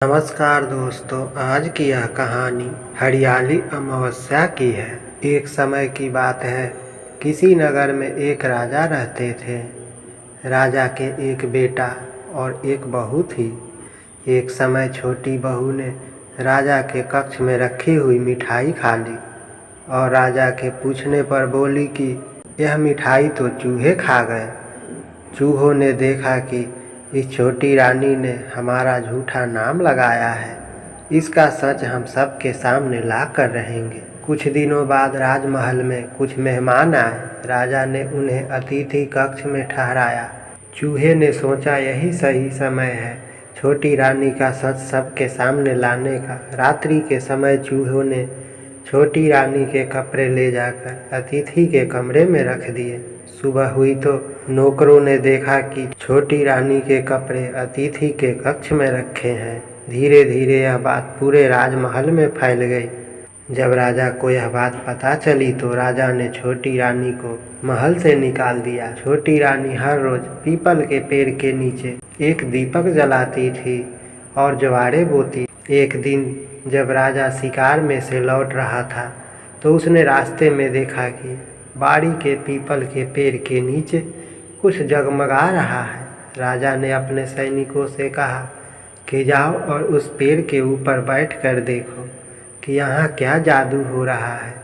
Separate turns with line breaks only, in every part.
नमस्कार दोस्तों, आज की यह कहानी हरियाली अमावस्या की है। एक समय की बात है, किसी नगर में एक राजा रहते थे। राजा के एक बेटा और एक बहू थी। एक समय छोटी बहू ने राजा के कक्ष में रखी हुई मिठाई खा ली और राजा के पूछने पर बोली कि यह मिठाई तो चूहे खा गए। चूहों ने देखा कि इस छोटी रानी ने हमारा झूठा नाम लगाया है, इसका सच हम सबके सामने ला कर रहेंगे। कुछ दिनों बाद राजमहल में कुछ मेहमान आए। राजा ने उन्हें अतिथि कक्ष में ठहराया। चूहे ने सोचा यही सही समय है छोटी रानी का सच सबके सामने लाने का। रात्रि के समय चूहों ने छोटी रानी के कपड़े ले जाकर अतिथि के कमरे में रख दिए। सुबह हुई तो नौकरों ने देखा कि छोटी रानी के कपड़े अतिथि के कक्ष में रखे हैं। धीरे धीरे यह बात पूरे राजमहल में फैल गई। जब राजा को यह बात पता चली तो राजा ने छोटी रानी को महल से निकाल दिया। छोटी रानी हर रोज पीपल के पेड़ के नीचे एक दीपक जलाती थी और ज्वारे बोती। एक दिन जब राजा शिकार में से लौट रहा था तो उसने रास्ते में देखा कि बाड़ी के पीपल के पेड़ के नीचे कुछ जगमगा रहा है। राजा ने अपने सैनिकों से कहा कि जाओ और उस पेड़ के ऊपर बैठकर देखो कि यहाँ क्या जादू हो रहा है।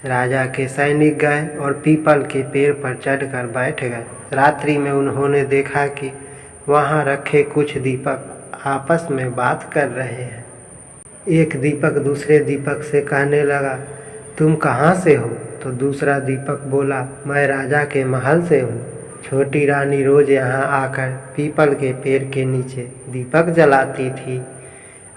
राजा के सैनिक गए और पीपल के पेड़ पर चढ़कर बैठ गए। रात्रि में उन्होंने देखा कि वहाँ रखे कुछ दीपक आपस में बात कर रहे हैं। एक दीपक दूसरे दीपक से कहने लगा, तुम कहाँ से हो? तो दूसरा दीपक बोला, मैं राजा के महल से हूँ। छोटी रानी रोज यहाँ आकर पीपल के पेड़ के नीचे दीपक जलाती थी।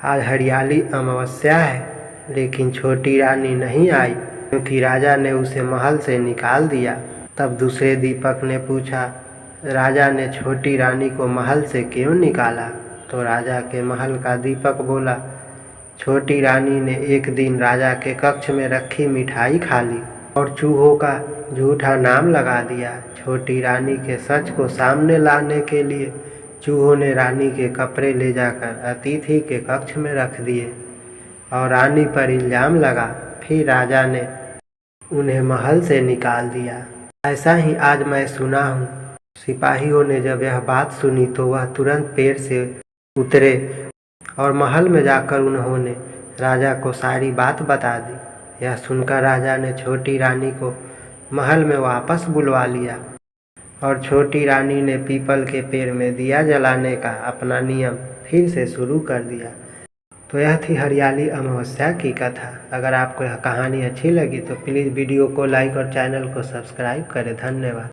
आज हरियाली अमावस्या है, लेकिन छोटी रानी नहीं आई क्योंकि राजा ने उसे महल से निकाल दिया। तब दूसरे दीपक ने पूछा, राजा ने छोटी रानी को महल से क्यों निकाला? तो राजा के महल का दीपक बोला, छोटी रानी ने एक दिन राजा के कक्ष में रखी मिठाई खा ली और चूहों का झूठा नाम लगा दिया। छोटी रानी के सच को सामने लाने के लिए चूहों ने रानी के कपड़े ले जाकर अतिथि के कक्ष में रख दिए और रानी पर इल्ज़ाम लगा। फिर राजा ने उन्हें महल से निकाल दिया। ऐसा ही आज मैं सुना हूँ। सिपाहियों ने जब यह बात सुनी तो वह तुरंत पेड़ से उतरे और महल में जाकर उन्होंने राजा को सारी बात बता दी। यह सुनकर राजा ने छोटी रानी को महल में वापस बुलवा लिया और छोटी रानी ने पीपल के पेड़ में दिया जलाने का अपना नियम फिर से शुरू कर दिया। तो यह थी हरियाली अमावस्या की कथा। अगर आपको यह कहानी अच्छी लगी तो प्लीज़ वीडियो को लाइक और चैनल को सब्सक्राइब करें। धन्यवाद।